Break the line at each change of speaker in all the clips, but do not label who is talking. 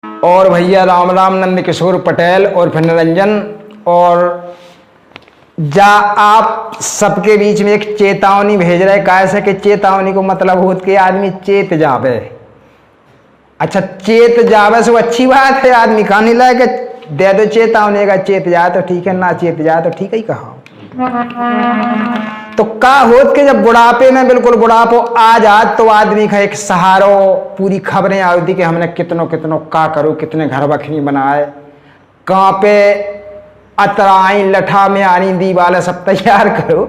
और भैया राम राम नंद किशोर पटेल और फिर निरंजन। और जा आप सबके बीच में एक चेतावनी भेज रहे, कैसे कि चेतावनी को मतलब होत के आदमी चेत जावे। अच्छा, चेत जावे से अच्छी बात है, आदमी कहानी लायक दे दो चेतावनी का, चेत जाए तो ठीक है, ना चेत जाए तो ठीक ही कहा। तो का होत के जब बुढ़ापे में बिल्कुल बुढ़ापो आ जात तो आदमी का एक सहारो, पूरी खबरें आती कि हमने कितनों कितनों का करो, कितने घर बखनी बनाए, कहाँ पे अतराई लठा में आनी दीवाले सब तैयार करो।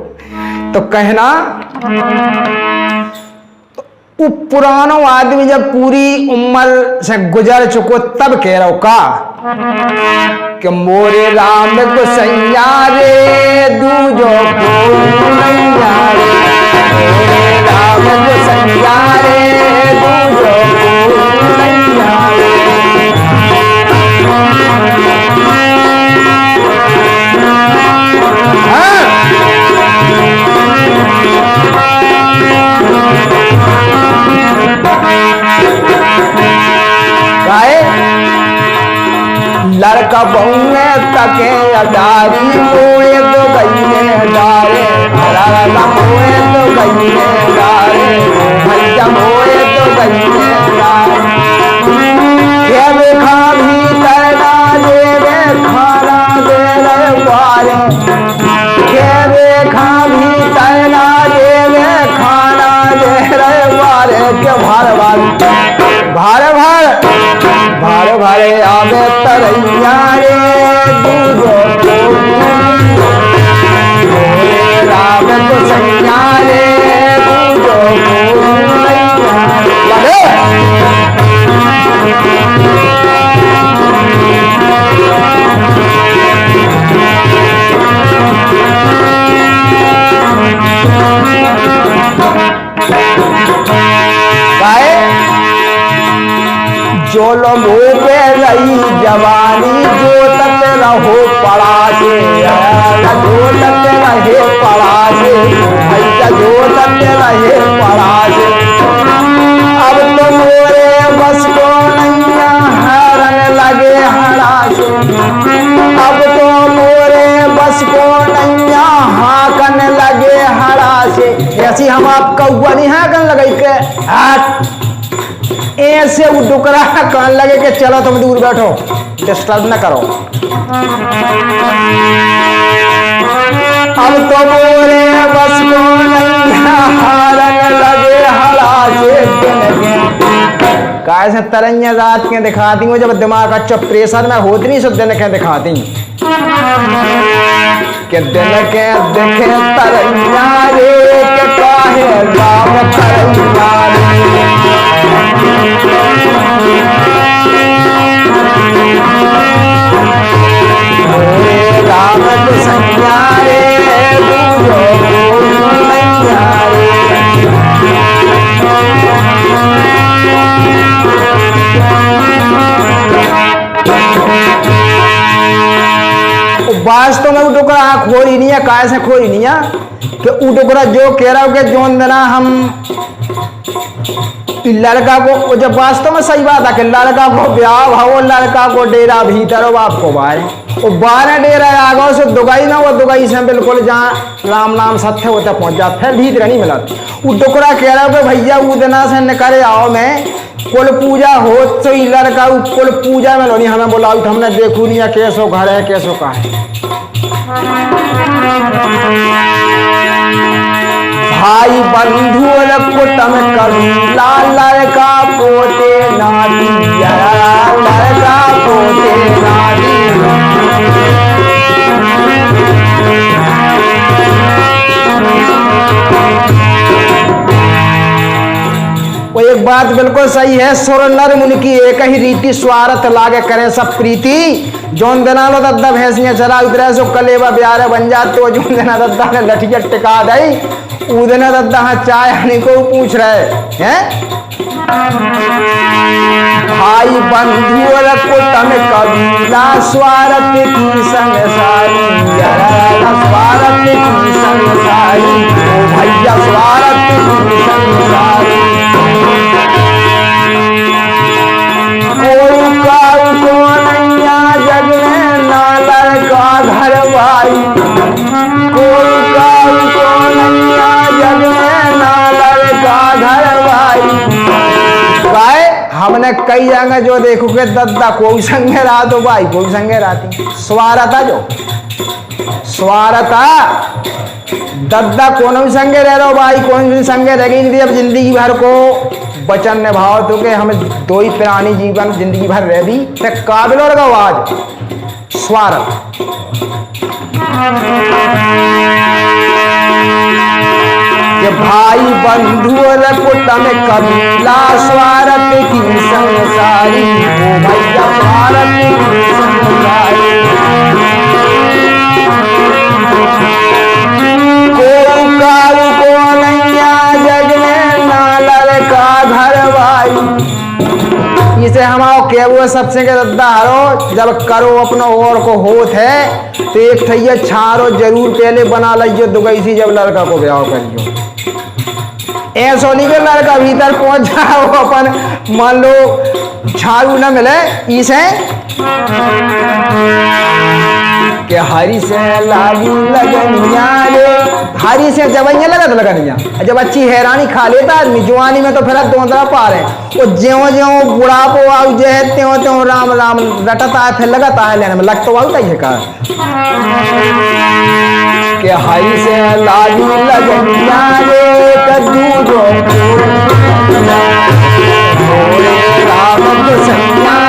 तो कहना तो पुरानो आदमी जब पूरी उम्र से गुजर चुको तब कह रहा का कि मोरे राम गोसैया रे दूजो को नैया रे, मोरे राम गोसैया रे दूजो को नैया रे। लड़का बहुए तके अडारी मोए तो गईने डारे, लड़का मोए तो गईने डारे, भैया मोए तो गईने डारे। के देखा भीतर ना देवे खाना दे रहे बारे, के देखा भीतर ना देवे खाना दे रहे बारे। के भार भार भार भार भारे आवे तरैया रे दूजो को मोरे राम गोसैया रे दूजो को नैया रे। जो लोग पे रही जवानी जो तक रहो पड़ा से, जो तक रहे पड़ा से, भैया जो तक रहे पड़ा से। अब तो मोरे बस को नैया हरन लगे हरा से, अब तो मोरे बस को नैया हाकन लगे हरा से। ऐसी हम आप कौआ नहीं हाकन लगे के ऐसे वो डुकरा कहने लगे कि चलो तुम दूर बैठो, डिस्टर्ब न करो। अब तो मोरे बस को नैया हारन लगे हरा से। कैसे तरैया रात के दिखाती हूँ जब दिमाग अच्छा प्रेशर में होती नहीं, सब दिन के दिखाती कि दिन के देखे तरैया रे के काहे राम तरैया रे। मोरे राम गोसैया रे दूजो को नैया रे। वास्तव में वो डुकरा खोरी नहीं है, कैसे खोरी नहीं है कि वो डुकरा जो कह रहा हो कि जोन देना हम लड़का को, जब वास्तव में सही बात है कि लड़का को ब्याह भाव, लड़का को डेरा भीतर हो आपको बाहर, वो बारह डेरा आगो से दुगई ना, वो दुगई से बिल्कुल जहाँ राम नाम सत्य होता पहुंच जा, फिर भीतर नहीं मिला। वो डुकरा कह रहा हो कि भैया उदना से निकले आओ, मैं कुल पूजा हो तो लड़का कुल पूजा में लोनी हमें बोला, हमने देखू नहीं कैसो घर है कैसो का है। भाई बंधु कुटम कबीला लड़का पोते नाती, लड़का पोते नाती। वो एक बात बिल्कुल सही है, सुर नर मुनि की एक ही रीति, स्वार्थ लागे करे सब प्रीति। जोन देना लो दद्दा भैंसियां चरा उतरे सो कलेवा ब्यारे बन जाते हो, जोन देना दद्दा ने लठिया टिका दई, उदना दद्दा हाँ चाय हनी को पूछ रहे हैं। भाई बंधु कुटम कबीला स्वार्थ की संसारी, स्वार्थ की संसारी, भैया स्वार्थ की संसारी। कोई का भाई, कोई काऊ को नैया जग में ना लड़का घर भाई। भाई हमने कई जगह जो देखो के दद्दा कोई संगे रात हो भाई, कोई संगे राती स्वारता जो स्वारता दद्दा कौन भी संगे रह रहो भाई, कौन भी संगे रह गई। अब जिंदगी भर को वचन निभाओ तो के हमें दो ही प्राणी जीवन जिंदगी भर रह भी काबिल और आज स्वार्थ। कि भाई बंधु और कुटुंब कबीला स्वार्थ की संसारी, ओ भैया स्वार्थ की संसारी। कोई काऊ को नैया जग में ना लड़का घर भाई। इसे हमारा केवल सबसे के दद्दा हरो जब करो अपनो और को होत है तो एक ठैया छारो जरूर पहले बना लियो दुगैसी, जब लड़का को ब्याह करियो। ऐसा नहीं कि लड़का भीतर पहुंच जाओ अपन मान लो छारू न मिले इसे कि हरी से लागी लगनिया रे, हरी से जबैया लगा तो लगनिया। जब अच्छी हैरानी खा लेता आदमी जवानी में तो फिर दो तरह पार है, वो ज्यो ज्यो बुढ़ापो आउ जे त्यों त्यों राम राम रटता है, फिर लगाता है लेने में लग तो आउता ही का कि हरी से लागी लगनिया रे कद्दू जो राम को सैया